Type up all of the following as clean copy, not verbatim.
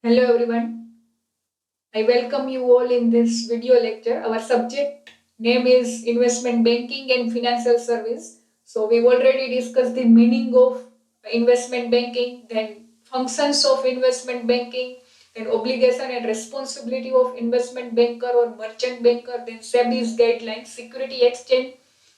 Hello everyone, I welcome you all in this video lecture. Our subject name is Investment Banking and Financial Service. So we've already discussed the meaning of investment banking, then functions of investment banking, then obligation and responsibility of investment banker or merchant banker, then SEBI's guidelines, Security Exchange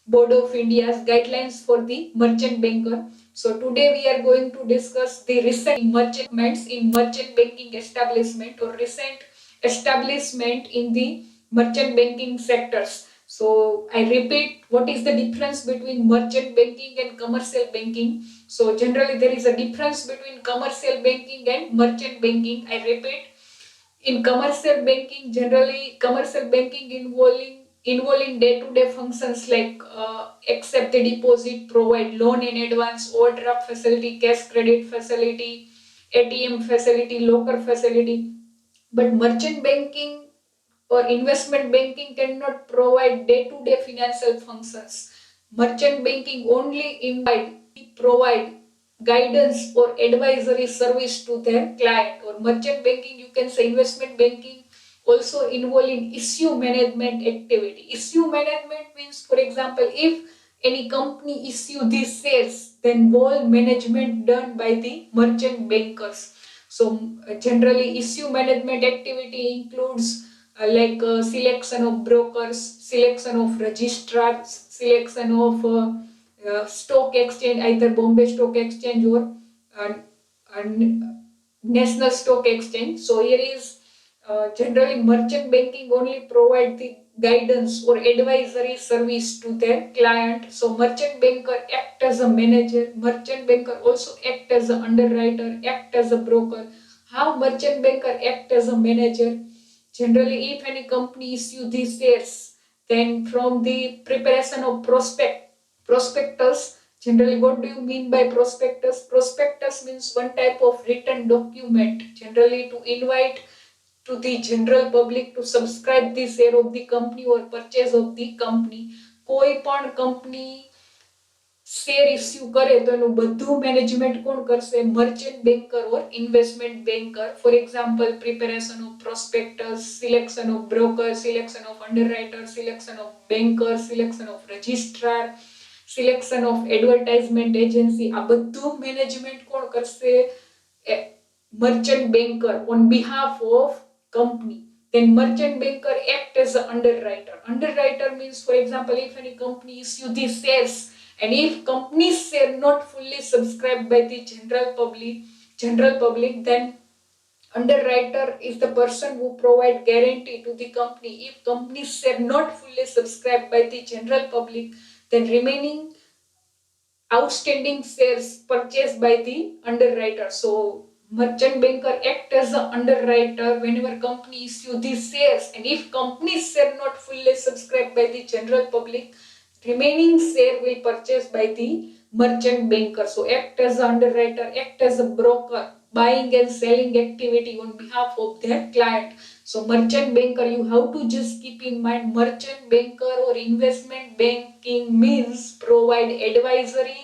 Board of India's guidelines for the merchant banker. So today we are going to discuss the recent merchants in merchant banking establishment or recent establishment in the merchant banking sectors. So I repeat, what is the difference between merchant banking and commercial banking? So generally there is a difference between commercial banking and merchant banking. I repeat, in commercial banking, generally commercial banking involving day-to-day functions like accept the deposit, provide loan in advance, overdraft facility, cash credit facility, ATM facility, locker facility. But merchant banking or investment banking cannot provide day-to-day financial functions. Merchant banking only provide guidance or advisory service to their client. Or merchant banking, you can say investment banking also involving issue management activity. Issue management means, for example, if any company issue these shares, then all management done by the merchant bankers. So generally issue management activity includes selection of brokers, selection of registrars, selection of stock exchange, either Bombay Stock Exchange or uh, uh, National Stock Exchange. So here is generally merchant banking only provide the guidance or advisory service to their client. So merchant banker act as a manager, merchant banker also act as an underwriter, act as a broker. How merchant banker act as a manager? Generally, if any company issue these shares, then from the preparation of prospectus. Generally, what do you mean by prospectus? Prospectus means one type of written document, generally to invite to the general public to subscribe the share of the company or purchase of the company. કોઈ પણ company share issue કરે તો એનું બધું management કોણ કરશે? Merchant banker or investment banker. For example, preparation of prospectus, selection of broker, selection of underwriter, selection of banker, selection of registrar, selection of advertisement agency, આ બધું મેનેજમેન્ટ કોણ કરશે? Merchant banker on behalf of company. Then merchant banker act as an underwriter. Underwriter means, for example, if any company issue these shares, and if companies share not fully subscribed by the general public, then underwriter is the person who provide guarantee to the company. If companies share not fully subscribed by the general public, then remaining outstanding shares purchased by the underwriter. So merchant banker act as an underwriter whenever company issue these shares, and if companies share not fully subscribed by the general public, remaining share will purchase by the merchant banker. So act as an underwriter, act as a broker, buying and selling activity on behalf of their client. So merchant banker, you have to just keep in mind, merchant banker or investment banking means provide advisory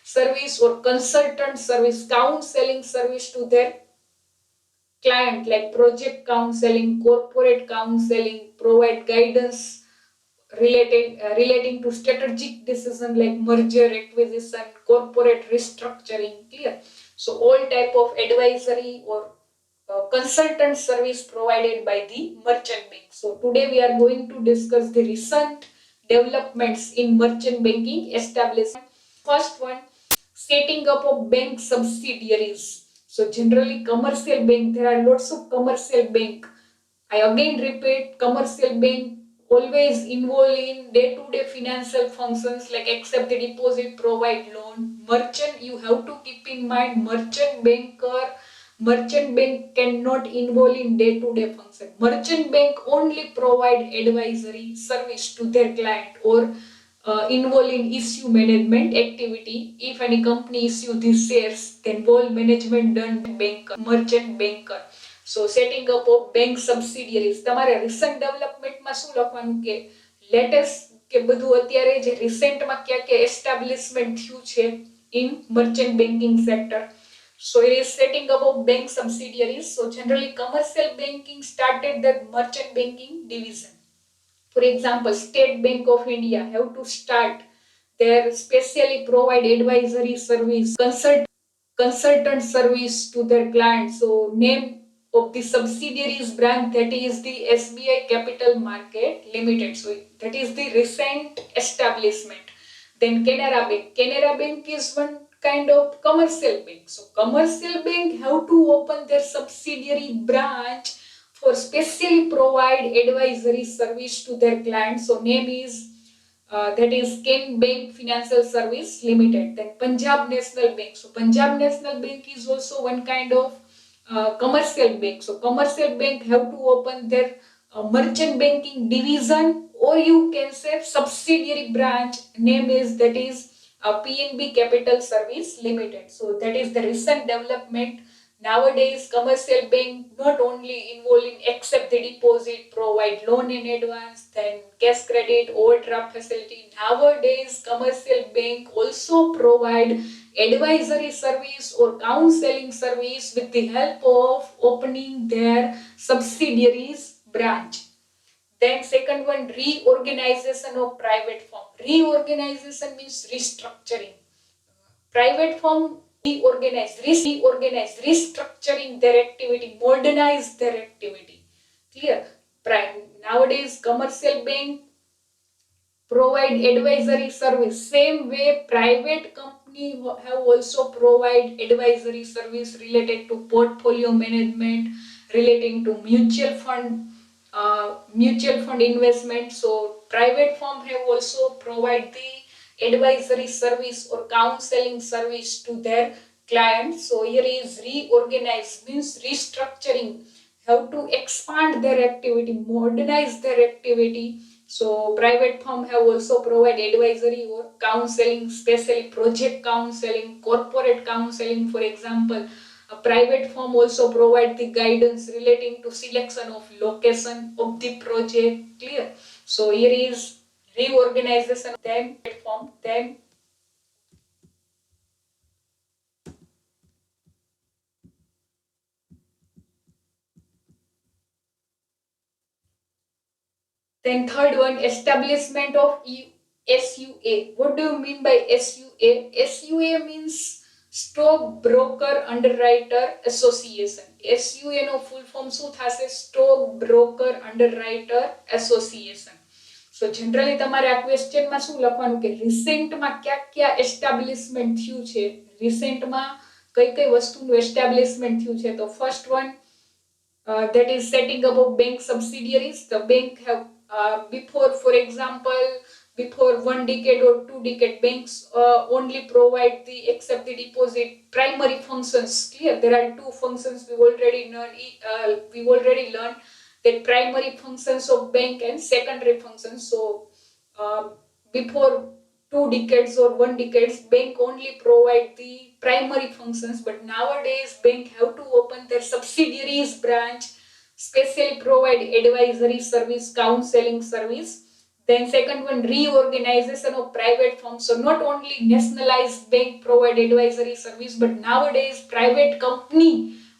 service or consultant service, counseling service to their client, like project counseling, corporate counseling, provide guidance relating to strategic decision like merger, acquisition, corporate restructuring. Clear? So all type of advisory or consultant service provided by the merchant bank. So today we are going to discuss the recent developments in merchant banking establishment. First one, setting up of bank subsidiaries. So generally commercial bank, there are lots of commercial bank. I again repeat, commercial bank always involved in day-to-day financial functions like accept the deposit, provide loan. Merchant, you have to keep in mind, merchant bank cannot involve in day-to-day function. Merchant bank only provide advisory service to their client or involve in issue management activity. If any company issue these shares, then all management done by banker, merchant banker. So setting up of bank subsidiaries. તમારે recent development માં શું લખવાનું કે latest કે બધું અત્યારે જે recent માં ક્યાં establishment થયું છે in merchant banking sector. So it is setting up of bank subsidiaries. So generally commercial banking started the merchant banking division. For example, State Bank of India have to start their specially provide advisory service, consultant service to their clients. So name of the subsidiaries branch, that is the SBI Capital Market Limited. So that is the recent establishment. Then Canara Bank. Canara Bank is one kind of commercial bank. So commercial bank have to open their subsidiary branch for specially provide advisory service to their clients. So name is that is Ken Bank Financial Service Limited. Then Punjab National Bank. So Punjab National Bank is also one kind of commercial bank. So commercial bank have to open their merchant banking division, or you can say subsidiary branch. Name is that is PNB Capital Service Limited. So that is the recent development. Nowadays, commercial bank not only involving accept the deposit, provide loan in advance, then cash credit, overdraft facility. Nowadays, commercial bank also provide advisory service or counseling service with the help of opening their subsidiaries branch. Then second one, reorganization of private firm. Reorganization means restructuring. Private firm reorganize, restructuring their activity, modernize their activity. Clear? Nowadays, commercial bank provide advisory service. Same way, private company have also provide advisory service related to portfolio management, relating to mutual fund investment. So private firm have also provide the advisory service or counseling service to their clients. So here is reorganize means restructuring, how to expand their activity, modernize their activity. So private firm have also provide advisory or counseling, especially project counseling, corporate counseling. For example, a private firm also provide the guidance relating to selection of location of the project. Clear? So here is reorganization, then platform, then third one, establishment of SUA. What do you mean by SUA? SUA means Stock Broker Underwriter Association. SUA no full form શું થશે? Stock Broker Underwriter Association. સો generally તમારે આ ક્વેશ્ચનમાં શું લખવાનું કે રિસેન્ટમાં ક્યાં ક્યાં establishment થયું છે, રિસેન્ટમાં કઈ કઈ વસ્તુનું એસ્ટાબ્લિશમેન્ટ થયું છે. તો first one, that is setting up of bank subsidiaries. The bank have before, for example, before 1 decade or 2 decade, banks only provide the accept the deposit primary functions. Clear? There are two functions we already learned that primary functions of bank and secondary functions. So before 2 decades or 1 decade, bank only provide the primary functions, but nowadays bank have to open their subsidiaries branch, specially provide advisory service, counseling service. Then second one, reorganization of private firms. So not only nationalized bank provide advisory service, but nowadays private company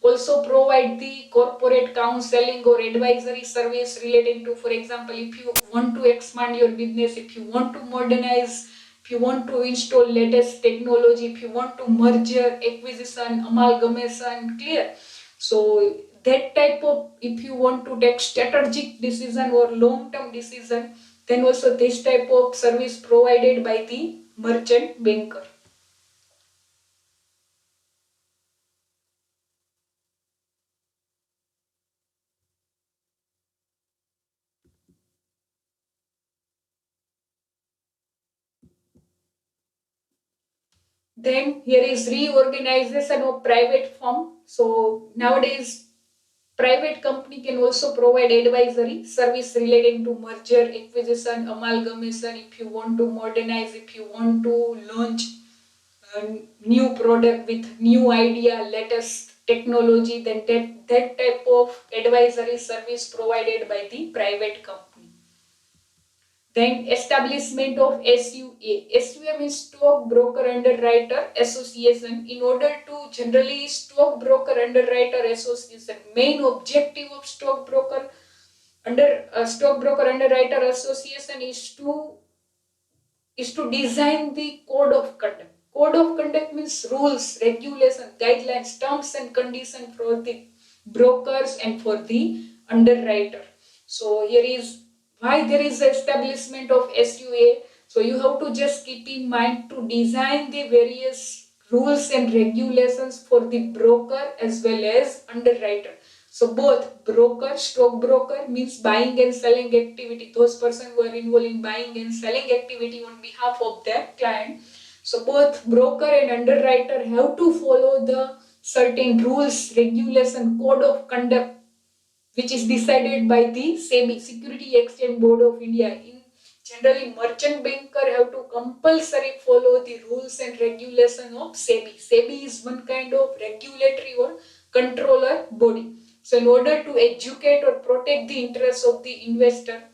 also provide the corporate counseling or advisory service relating to, for example, if you want to expand your business, if you want to modernize, if you want to install latest technology, if you want to merger, acquisition, amalgamation. Clear? So that type of, if you want to take strategic decision or long term decision, then also this type of service provided by the merchant banker. Then here is reorganization of private firm. So nowadays private company can also provide advisory service relating to merger, acquisition, amalgamation. If you want to modernize, if you want to launch a new product with new idea, latest technology, then that type of advisory service provided by the private company. Then establishment of SUA. SUA means Stock Broker Underwriter Association. In order to generally Stock Broker Underwriter Association, main objective of Stock Broker Underwriter Association is to design the code of conduct. Code of conduct means rules, regulations, guidelines, terms and conditions for the brokers and for the underwriter. So here is why there is the establishment of SUA. So you have to just keep in mind to design the various rules and regulations for the broker as well as underwriter. So both broker, stockbroker means buying and selling activity. Those persons who are involved in buying and selling activity on behalf of their client. So both broker and underwriter have to follow the certain rules, regulation, code of conduct which is decided by the SEBI, Security Exchange Board of India. In generally, merchant banker have to compulsory follow the rules and regulation of SEBI. SEBI is one kind of regulatory or controller body. So in order to educate or protect the interests of the investor,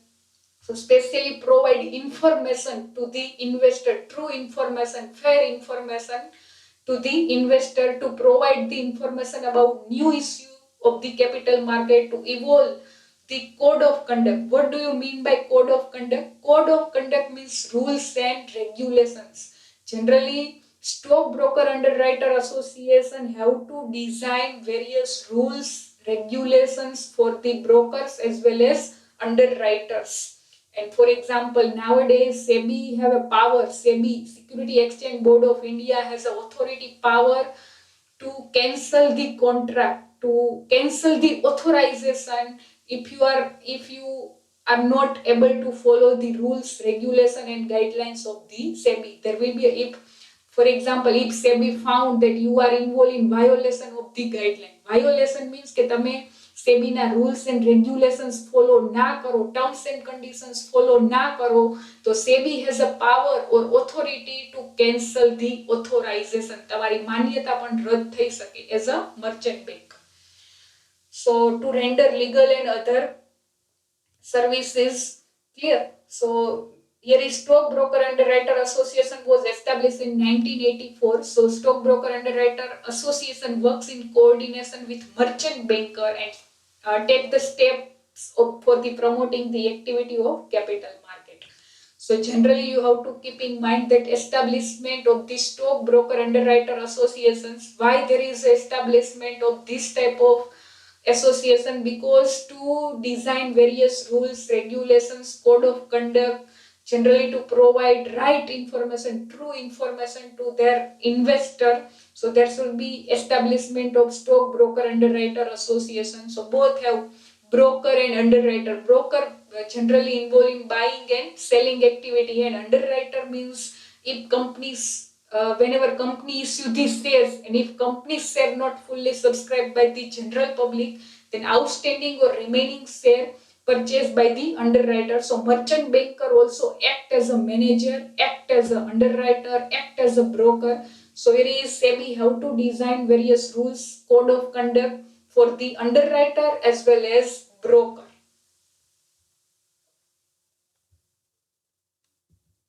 so specially provide information to the investor, true information, fair information to the investor, to provide the information about new issue of the capital market, to evolve the code of conduct. What do you mean by code of conduct? Code of conduct means rules and regulations. Generally, stockbroker underwriter association have to design various rules, regulations for the brokers as well as underwriters. And for example, nowadays SEBI have a power. SEBI, Security Exchange Board of India, has a authority power to cancel the contract, to cancel the authorization if you are not able to follow the rules, regulation and guidelines of the SEBI. There will be if, for example, if SEBI found that you are involved in violation of the guideline. Violation means કે તમે SEBI ના rules and regulations follow ના કરો, terms and conditions follow ના કરો, તો SEBI has a power or authority to cancel the authorization. તમારી માન્યતા પણ રદ થઈ શકે as a merchant bank. So to render legal and other services clear. So here is Stockbroker Underwriter Association was established in 1984. So Stockbroker Underwriter Association works in coordination with merchant banker and take the steps for the promoting the activity of capital market. So generally you have to keep in mind that establishment of the stockbroker underwriter associations. Why there is establishment of this type of association? Because to design various rules, regulations, code of conduct, generally to provide right information, true information to their investor. So there should be establishment of stockbroker underwriter association. So both have broker and underwriter. Broker generally involved in buying and selling activity, and underwriter means if companies whenever company issue these shares, and if company's share not fully subscribed by the general public, then outstanding or remaining share purchased by the underwriter. So merchant banker also act as a manager, act as an underwriter, act as a broker. So here is SEBI how to design various rules, code of conduct for the underwriter as well as broker.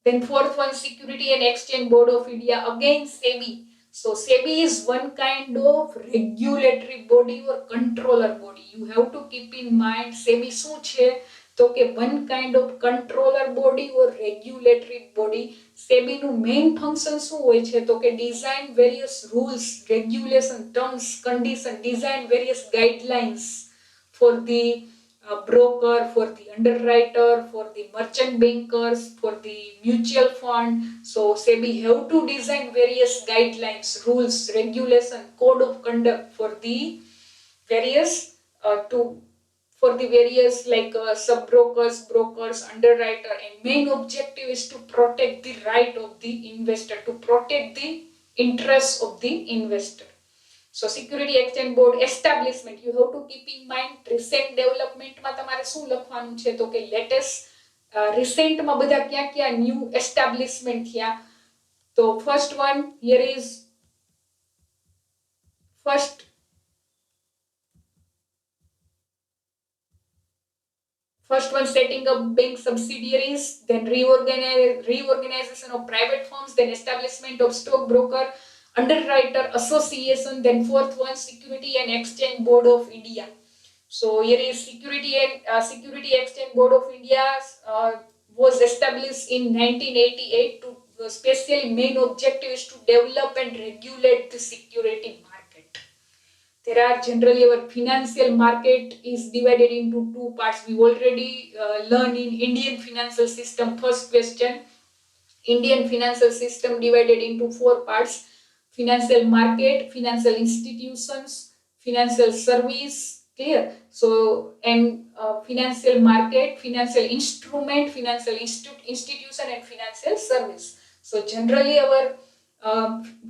Then fourth one, Security and Exchange Board of India, again SEBI. So SEBI is one kind of regulatory body or controller body. You have to keep in mind SEBI શું છે? તો કે one kind of controller body or regulatory body. SEBI નું main function શું હોય છે? તો કે design various rules, regulation, terms, condition, design various guidelines for the broker, for the underwriter, for the merchant bankers, for the mutual fund. So SEBI have to design various guidelines, rules, regulation, code of conduct for the various like sub brokers, brokers, underwriter, and main objective is to protect the right of the investor, to protect the interests of the investor. So Security Exchange Board establishment, you have to keep in mind recent development માં તમારે શું લખવાનું છે? તો કે latest recent માં બધા ક્યાં new establishment થયા? તો first one here is First one, setting up bank subsidiaries, then reorganization of private firms, then establishment of stockbroker, underwriter association, then fourth one, Security and Exchange Board of India. So here is Security Exchange Board of India uh, was established in 1988 to special main objective is to develop and regulate the security market. There are generally our financial market is divided into two parts. We already learn in Indian financial system. First question, Indian financial system divided into four parts: financial market, financial institutions, financial service. Clear? So, and financial market, financial instrument, financial institution, and financial service. So, generally, our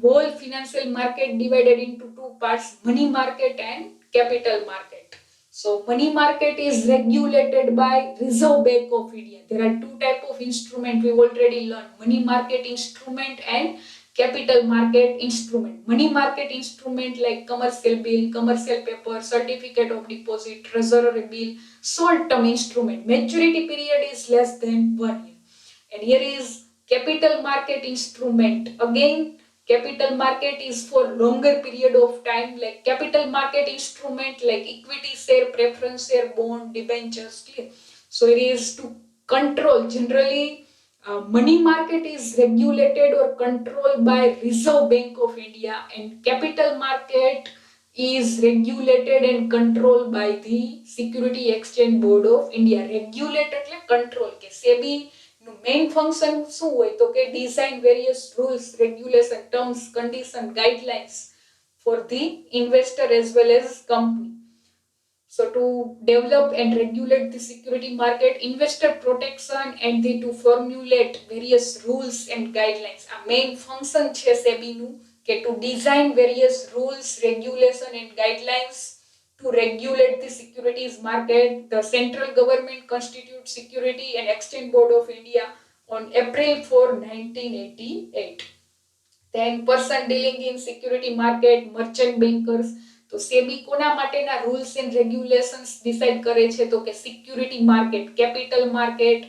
whole financial market divided into two parts: money market and capital market. So money market is regulated by Reserve Bank of India. There are two type of instrument we already learned: money market instrument and capital market instrument. Money market instrument like commercial bill, commercial paper, certificate of deposit, treasury bill, short term instrument. Maturity period is less than 1 year. And here is capital market instrument. Again, capital market is for longer period of time, like capital market instrument like equity share, preference share, bond, debentures. Clear? So it is to control. Generally, money market is regulated or controlled by Reserve Bank of India, and capital market is regulated and controlled by the Security Exchange Board of India. Regulated એટલે control કે SEBI નું main function શું હોય તો કે design various rules, regulation, terms, condition, guidelines for the investor as well as company. So to develop and regulate the security market, investor protection, and to formulate various rules and guidelines. A main function છે SEBI નું કે to design various rules, regulation and guidelines to regulate the securities market. The central government constitutes Security and Exchange Board of India on April 4, 1988. Then person dealing in security market, merchant bankers. તો સેબી કોના માટેના rules and regulations decide કરે છે તો કે security market, capital market,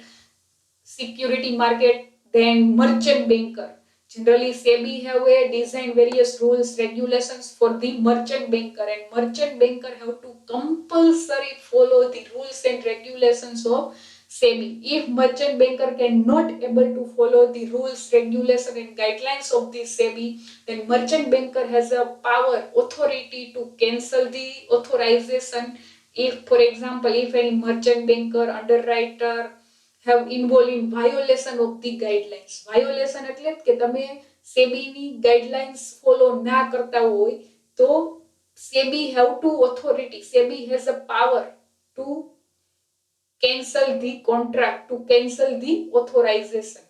security market, then merchant banker. Generally, SEBI have a design various rules, regulations for the merchant banker, and merchant banker have to compulsory follow the rules and regulations of SEBI. If merchant banker cannot able to follow the rules, regulation and guidelines of the SEBI, then merchant banker has a power, authority to cancel the authorization. If, for example, if any merchant banker, underwriter have involved in violation of the guidelines. Violation એટલે કે તમે SEBI ની guidelines follow ના કરતા હોય તો SEBI have to authority, SEBI has a power to cancel the contract, to cancel the authorization.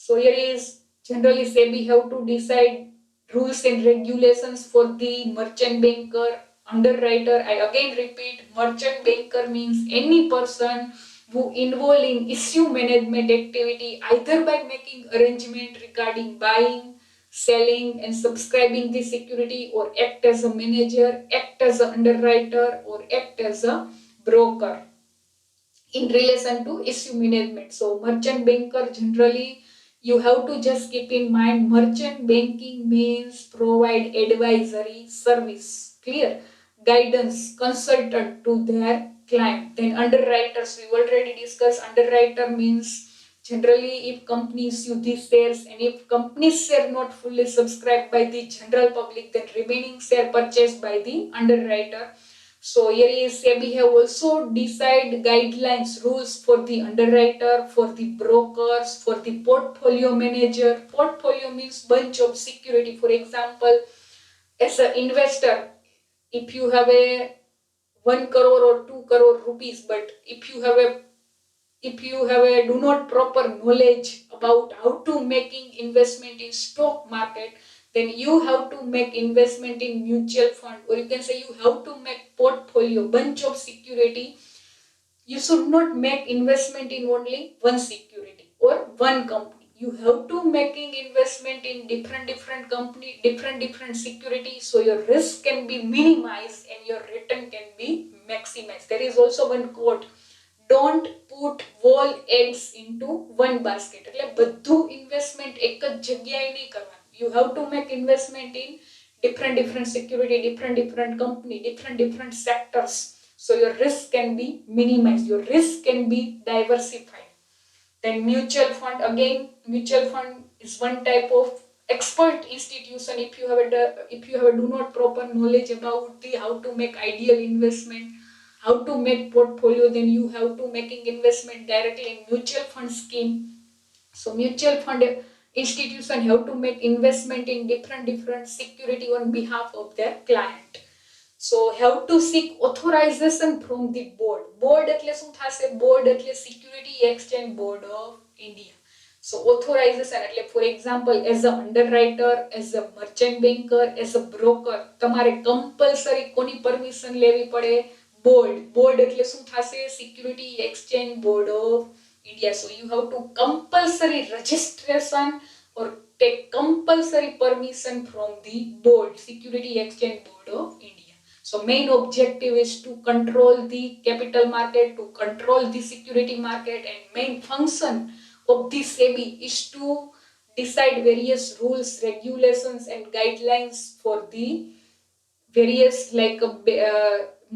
So here is generally SEBI have to decide rules and regulations for the merchant banker, underwriter. I again repeat, merchant banker means any person who involved in issue management activity either by making arrangement regarding buying, selling and subscribing the security, or act as a manager, act as an underwriter, or act as a broker in relation to issue management. So merchant banker, generally you have to just keep in mind, merchant banking means provide advisory service, clear, guidance, consultant to their client. Then underwriters, we already discussed. Underwriter means generally if company issue these shares, and if company's share not fully subscribed by the general public, then remaining share purchased by the underwriter. So here is SEBI have also decide guidelines, rules for the underwriter, for the brokers, for the portfolio manager. Portfolio means bunch of security. For example, as an investor, if you have a 1 crore or 2 crore rupees, but if you have a do not proper knowledge about how to making investment in stock market, then you have to make investment in mutual fund, or you can say you have to make portfolio, bunch of security. You should not make investment in only one security or one company. You have to making investment in different company, different securities, so your risk can be minimized and your return can be maximized. There is also one quote: don't put all eggs into one basket. એટલે બધું investment એક જ જગ્યાએ નહીં કરવાનું. You have to make investment in different security, different company, different sectors. So your risk can be minimized. Your risk can be diversified. Then mutual fund, again, mutual fund is one type of expert institution. If you have do not proper knowledge about the how to make ideal investment, how to make portfolio, then you have to making investment directly in mutual fund scheme. So mutual fund institution have to make investment in different security on behalf of their client. So have to seek authorization from the board. Board એટલે શું થશે? Board એટલે Security Exchange Board of India. So authorization એટલે for example as a underwriter, as a merchant banker, as a broker, તમારે compulsory કોની permission લેવી પડે? Board એટલે શું થશે? Security Exchange Board of India. So you have to compulsory registration or take compulsory permission from the board, Security Exchange Board of India. So main objective is to control the capital market, to control the security market, and main function of the SEBI is to decide various rules, regulations and guidelines for the various like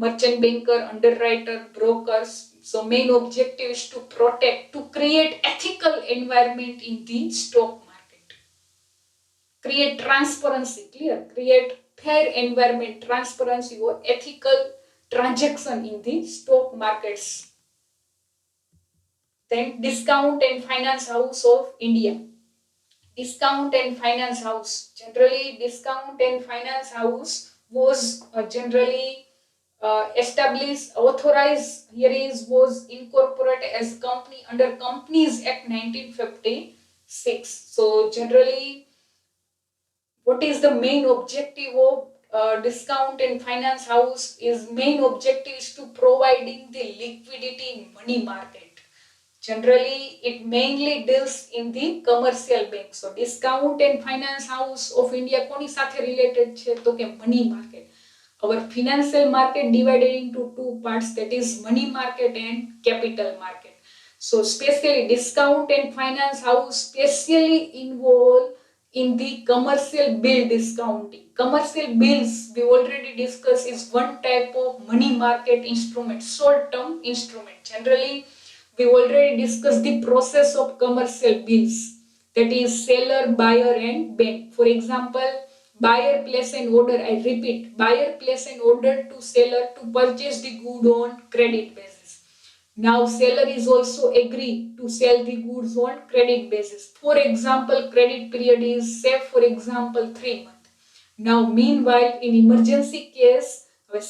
merchant banker, underwriter, brokers. So main objective is to protect, to create ethical environment in the stock market. Create transparency, clear, create fair environment, transparency or ethical transaction in the stock markets. Then Discount and Finance House of India. Discount and Finance House. Generally, Discount and Finance House was generally established, authorized, was incorporated as company under Companies Act 1956. So generally, what is the main objective of Discount and Finance House? Is main objective is to providing the liquidity in money market. Generally, it mainly deals in the commercial bank. So Discount and Finance House of India કોની સાથે related છે? તો કે money market. Our financial market divided into two parts, that is money market and capital market. So especially Discount and Finance House specially involved in the commercial bill discounting. Commercial bills we already discussed is one type of money market instrument, short term instrument. Generally we already discussed the process of commercial bills, that is seller, buyer and bank. For example, buyer place an order, I repeat, buyer place an order to seller to purchase the good on credit basis. Now seller is also agree to sell the goods on credit basis. For example, credit period is say for example 3 months. Now meanwhile in emergency case,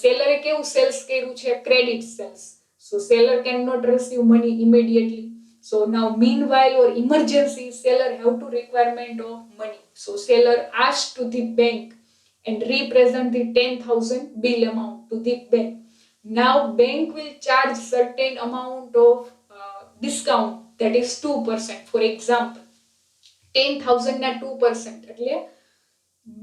seller એ કેવું sales કર્યું છે? Credit sales. So seller cannot receive money immediately. So now meanwhile or emergency, seller have to requirement of money. So seller asks to the bank and represent the 10,000 bill amount to the bank. Now bank will charge certain amount of discount, that is 2%. For example, 10,000 na 2%. એટલે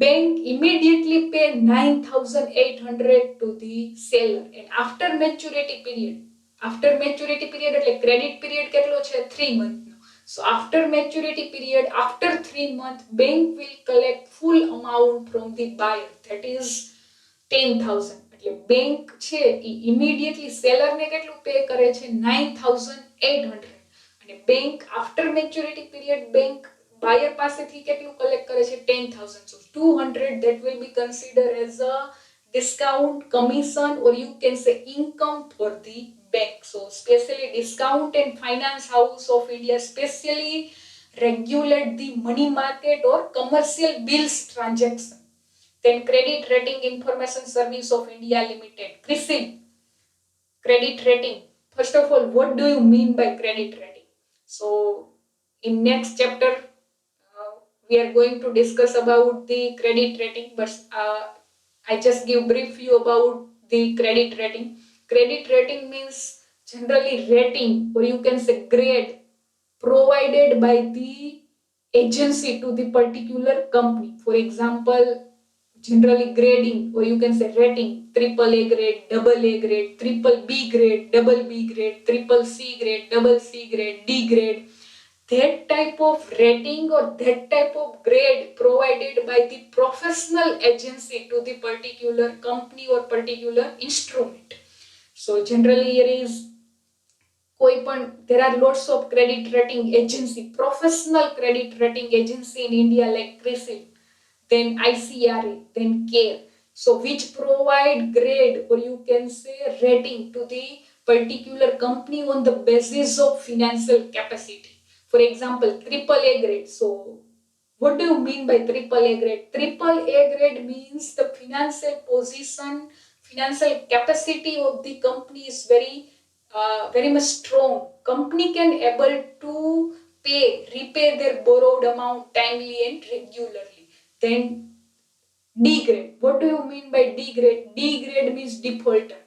bank immediately pay 9,800 to the seller, and after maturity period એટલે credit period કેટલો છે? 3 month no. So after maturity period, after 3 months, bank will collect full amount from the buyer, that is 10,000. એટલે bank છે એ immediately seller ને કેટલું pay કરે છે? 9,800. અને bank after maturity period, bank buyer પાસેથી કેટલું collect કરે છે? 10,000. So 200 that will be considered as a discount, commission, or you can say income for the bank. So especially Discount and Finance House of India specially regulate the money market or commercial bills transaction. Then Credit Rating Information Service of India Limited, CRISIL. Credit rating. First of all, what do you mean by credit rating? So in next chapter we are going to discuss about the credit rating, but I just give brief view about the credit rating. Credit rating means generally rating, or you can say grade, provided by the agency to the particular company. For example, generally grading, or you can say rating, triple A grade, double A grade, triple B grade, double B grade, triple C grade, double C grade, D grade. That type of rating or that type of grade provided by the professional agency to the particular company or particular instrument. So generally there are lots of credit rating agency, professional credit rating agency in India like CRISIL, then ICRA, then CARE. So which provide grade or you can say rating to the particular company on the basis of financial capacity. For example, triple A grade. So what do you mean by triple A grade? Triple A grade means the financial position, financial capacity of the company is very much strong. Company can able to repay their borrowed amount timely and regularly. Then D grade. What do you mean by D grade? D grade means defaulter.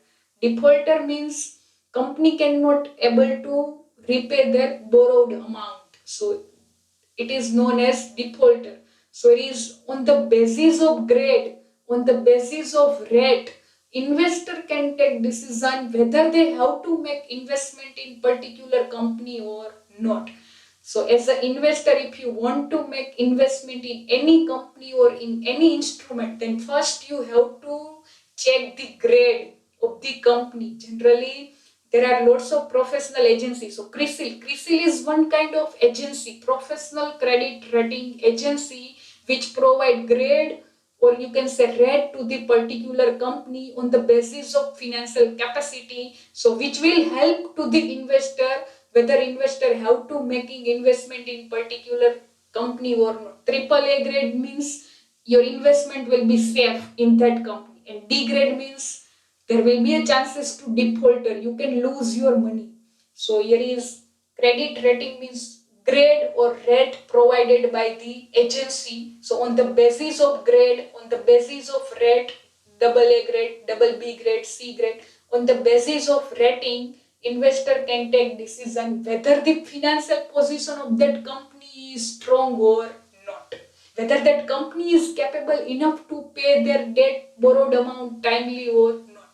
Defaulter means company cannot able to repay their borrowed amount. So it is known as defaulter. So it is on the basis of grade, on the basis of rate, investor can take decision whether they have to make investment in particular company or not. So as an investor, if you want to make investment in any company or in any instrument, then first you have to check the grade of the company. Generally, there are lots of professional agencies. So CRISIL is one kind of agency, professional credit rating agency, which provide grade or you can say rate to the particular company on the basis of financial capacity. So which will help to the investor whether investor have to making investment in particular company or not. Triple A grade means your investment will be safe in that company, and D grade means there will be a chances to defaulter, you can lose your money. So here is credit rating means grade or rate provided by the agency. So on the basis of grade, on the basis of rate, double A grade, double B grade, C grade, on the basis of rating, investor can take decision whether the financial position of that company is strong or not, whether that company is capable enough to pay their debt borrowed amount timely or not.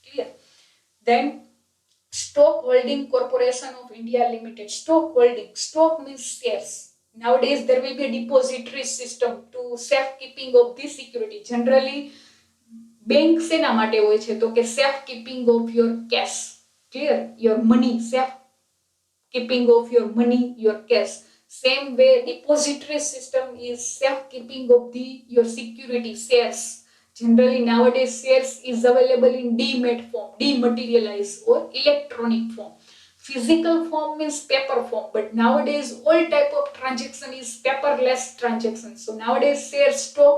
Clear? Then Stock Holding Corporation of India Limited. Stock holding. Stock means shares. Nowadays there will be a depository system to safekeeping of this security. Generally bank શેના માટે હોય છે તો કે safe keeping of your cash. Clear? Your money, safe keeping of your money, your cash. Same way, depository system is safe keeping of your security shares. Generally, nowadays shares is available in demat form, dematerialized or electronic form. Physical form means paper form, but nowadays all type of transaction is paperless transaction. So nowadays shares stock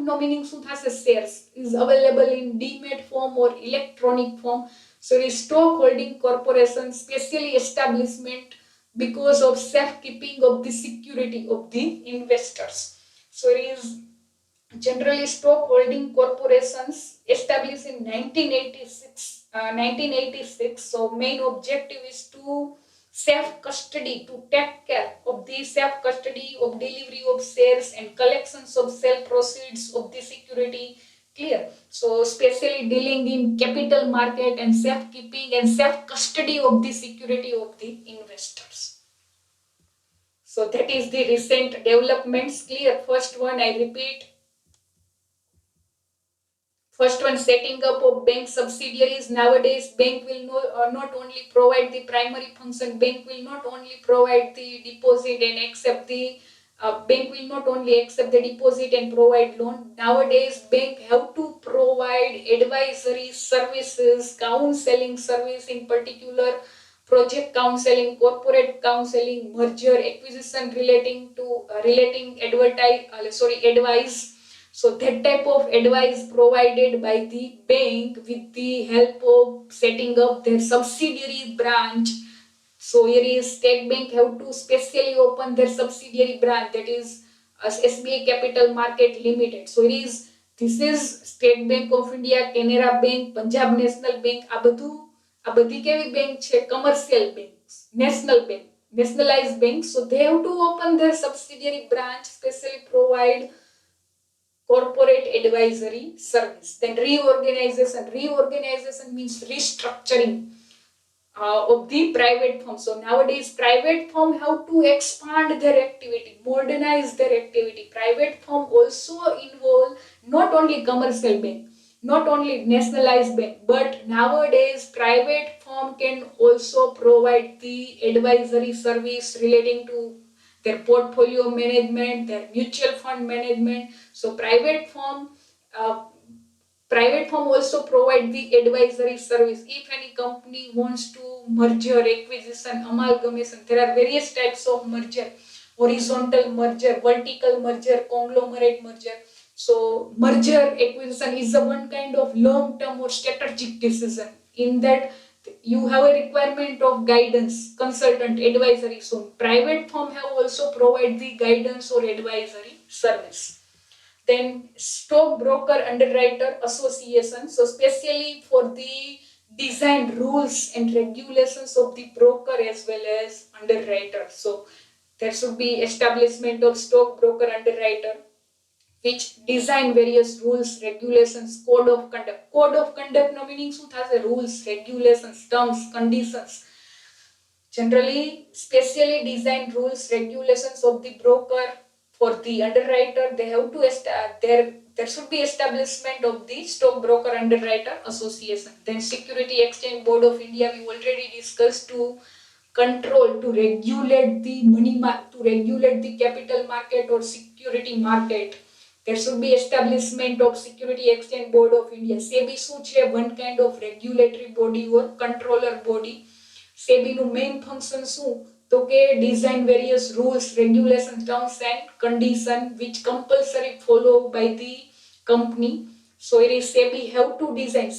no meaning શું થશે shares is available in demat form or electronic form. So it is stock holding corporation specially establishment because of safekeeping of the security of the investors. So it is generally stock holding corporations established in 1986. So main objective is to safe custody, to take care of the safe custody of delivery of shares and collections of sale proceeds of the security. Clear? So especially dealing in capital market and safekeeping and safe custody of the security of the investors. So that is the recent developments. Clear? First one, I repeat. First one, setting up of bank subsidiaries. Nowadays, bank will not only provide the primary function, bank will not only provide the deposit and accept the bank will not only accept the deposit and provide loan. Nowadays, bank have to provide advisory services, counseling service, in particular project counseling, corporate counseling, merger, acquisition advice. So that type of advice provided by the bank with the help of setting up their subsidiary branch. So here is State Bank have to specially open their subsidiary branch, that is SBI Capital Market Limited. So this is State Bank of India, Canara Bank, Punjab National Bank. આ બધી કેવી bank છે? Commercial banks, national bank, nationalized bank. So they have to open their subsidiary branch, specially provide corporate advisory service. Then reorganization. Reorganization means restructuring of the private firm. So nowadays private firm have to expand their activity, modernize their activity. Private firm also involve not only commercial bank, not only nationalized bank, but nowadays private firm can also provide the advisory service relating to their portfolio management, their mutual fund management. So uh, private firm also provide the advisory service. If any company wants to merger, acquisition, amalgamation, there are various types of merger: horizontal merger, vertical merger, conglomerate merger. So merger acquisition is a one kind of long-term or strategic decision. In that you have a requirement of guidance, consultant, advisory. So private firm have also provide the guidance or advisory service. Then stockbroker underwriter association, so specially for the design rules and regulations of the broker as well as underwriter. So there should be establishment of stockbroker underwriter which design various rules, regulations, code of conduct. Code of conduct no meaning શું થશે? Rules, regulations, terms, conditions. Generally, specially designed rules, regulations of the broker. For the underwriter, they have to there should be establishment of the stockbroker underwriter association. Then Security Exchange Board of India, we already discussed, to control, to regulate the to regulate the capital market or security market. There should be establishment of Security Exchange Board of India. SEBI શું છે? One kind of regulatory body or controller body. SEBI નું main function શું? તો કે design various rules, regulations, terms and condition which compulsory follow by the company. So it is SEBI have to design.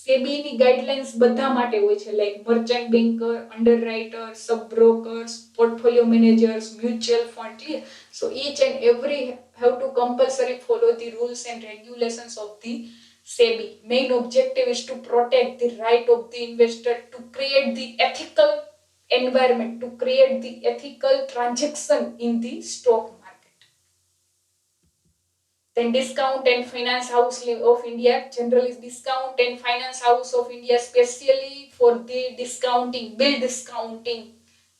SEBI ની guidelines બધા માટે હોય છે, like merchant banker, underwriter, sub brokers, portfolio managers, mutual fund. Clear? So each and every have to compulsory follow the rules and regulations of the SEBI. Main objective is to protect the right of the investor, to create the ethical environment, to create the ethical transaction in the stock market. Then Discount and Finance House of India. Generally, Discount and Finance House of India, specially for the discounting, bill discounting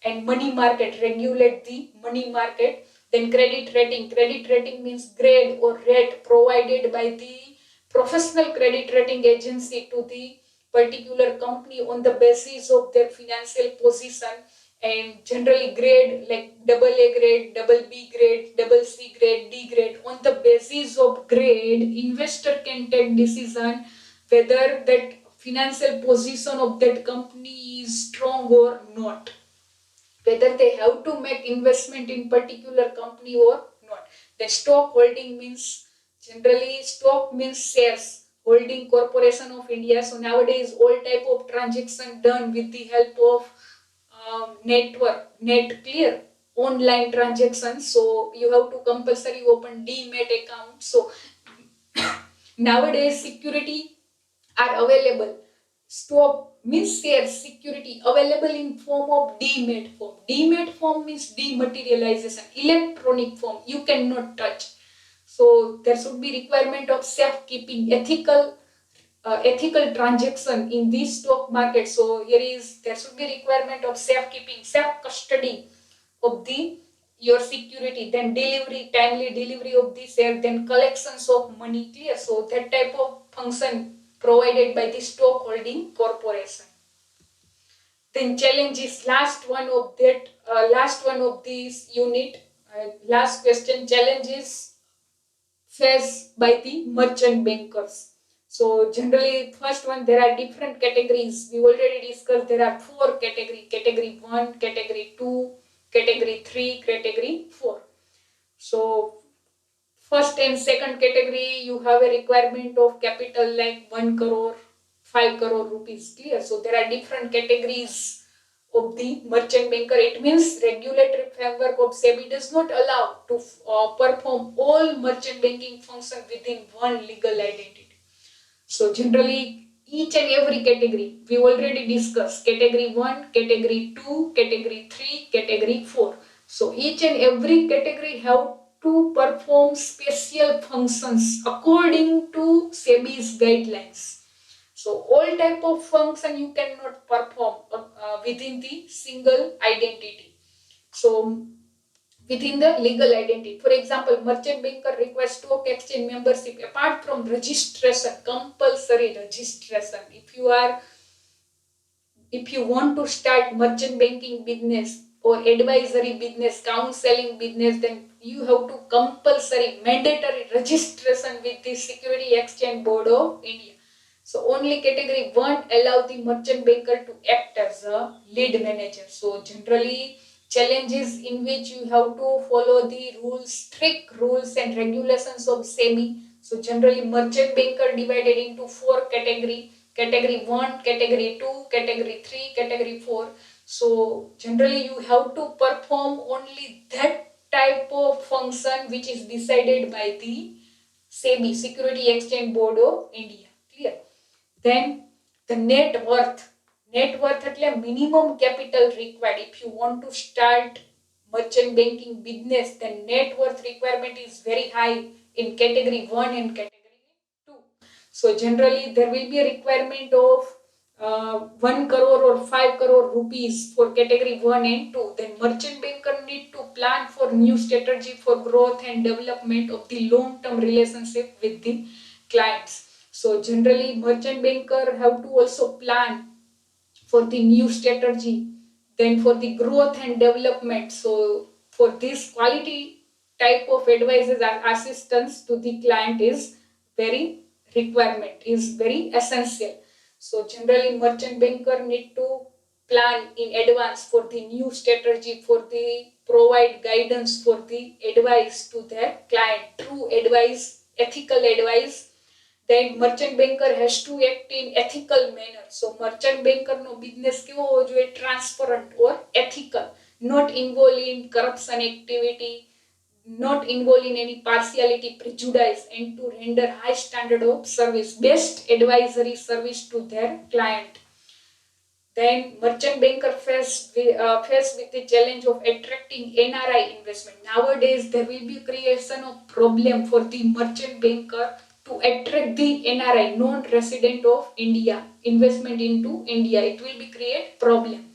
and money market, regulate the money market. Then credit rating. Credit rating means grade or rate provided by the professional credit rating agency to the particular company on the basis of their financial position. And generally grade like double A grade, double B grade, double C grade, D grade. On the basis of grade, investor can take decision whether that financial position of that company is strong or not, whether they have to make investment in particular company or not. The stock holding means, generally stock means shares, holding Corporation of India. So nowadays all type of transaction done with the help of network, net. Clear? Online transactions. So you have to compulsory open demat account. So nowadays security are available. Stock means shares, security available in form of demat form. Demat form means dematerialization, electronic form, you cannot touch. So there should be requirement of safekeeping, ethical transaction in this stock market. So there should be requirement of safekeeping, safe custody of the your security. Then delivery, timely delivery of the share. Then collections of money. Clear? So that type of function provided by the stock holding corporation. Then challenges, last one of this unit. Last question: challenges faced by the merchant bankers. So generally, first one, there are different categories. We already discussed there are 4 categories: category 1, category 2, category 3, category 4. So first and second category, you have a requirement of capital like 1 crore, 5 crore rupees. Clear? So there are different categories of the merchant banker. It means regulatory framework of SEBI does not allow to perform all merchant banking function within one legal identity. So generally, each and every category we already discussed: category 1, category 2, category 3, category 4. So each and every category have to perform special functions according to SEBI's guidelines. So all type of function you cannot perform within the single identity. So within the legal identity. For example, merchant banker requires stock exchange membership apart from registration, compulsory registration. If you want to start merchant banking business or advisory business, counseling business, then you have to compulsory mandatory registration with the Security Exchange Board of India. So only category 1 allow the merchant banker to act as a lead manager. So generally challenges in which you have to follow the rules, strict rules and regulations of SEBI. So generally merchant banker divided into 4 category. Category 1, category 2, category 3, category 4. So generally you have to perform only that type of function which is decided by the SEBI, Security Exchange Board of India. Clear? Then the net worth. Net worth એટલે minimum capital required. If you want to start merchant banking business, then net worth requirement is very high in category 1 and category 2. So generally there will be a requirement of 1 crore or 5 crore rupees for category 1 and 2. Then merchant banker need to plan for new strategy for growth and development of the long-term relationship with the clients. So generally merchant banker have to also plan for the new strategy, then for the growth and development. So for this quality type of advices and assistance to the client is very requirement, is very essential. So generally merchant banker need to plan in advance for the new strategy, for the provide guidance, for the advice to their client, true advice, ethical advice. Then merchant banker has to act in ethical manner. So merchant banker no business કેવો હોવો જોઈએ? Transparent or ethical, not involved in corruption activity, not involved in any partiality, prejudice, and to render high standard of service, best advisory service to their client. Then merchant banker face with the challenge of attracting NRI investment. Nowadays there will be creation of problem for the merchant banker to attract the NRI, non-resident of India, investment into India. It will be create problem.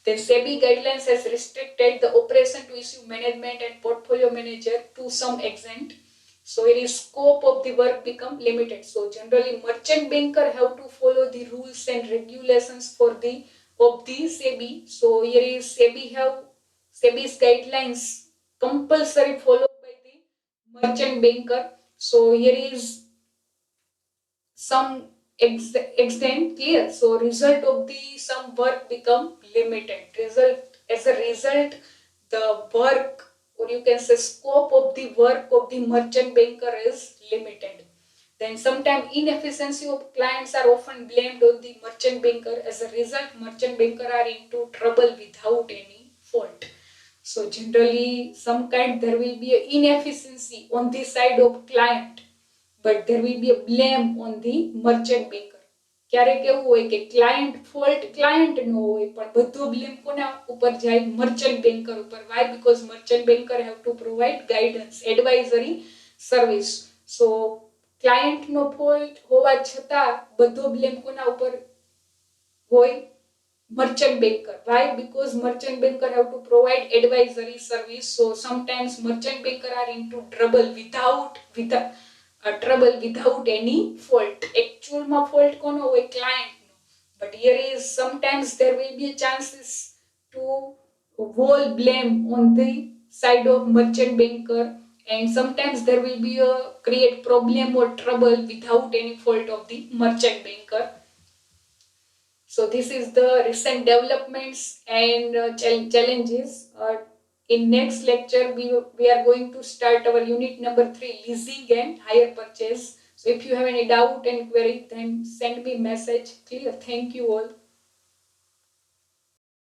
Then SEBI guidelines has restricted the operation to issue management and portfolio manager to some extent. So it is scope of the work become limited. So generally merchant banker have to follow the rules and regulations for the of the SEBI. So here is SEBI's guidelines compulsory followed by the merchant banker. So here is some extent clear. So result of the some work become limited. As a result the work, or you can say scope of the work of the merchant banker is limited. Then sometimes inefficiency of clients are often blamed on the merchant banker. As a result merchant banker are into trouble without any fault. So generally some kind there will be an inefficiency on the side of client, but there will be a blame on the merchant banker. ક્યારેક એવું હોય કે client fault client નો હોય પણ બધો blame કોના ઉપર જાય? મર્ચન્ટ બેન્કર ઉપર. Why? Because merchant banker have to provide guidance, advisory service. So client no fault હોવા છતાં બધો બ્લેમ કોના ઉપર હોય? Merchant banker. Why? Because merchant banker have to provide advisory service. So sometimes merchant banker are into trouble without any fault. Actual ma fault kono hoy? Client no. But here is sometimes there will be chances to whole blame on the side of merchant banker, and sometimes there will be a create problem or trouble without any fault of the merchant banker. So this is the recent developments and challenges. In next lecture we are going to start our unit number 3, leasing and hire purchase. So if you have any doubt and query, then send me message. Clear? Thank you all.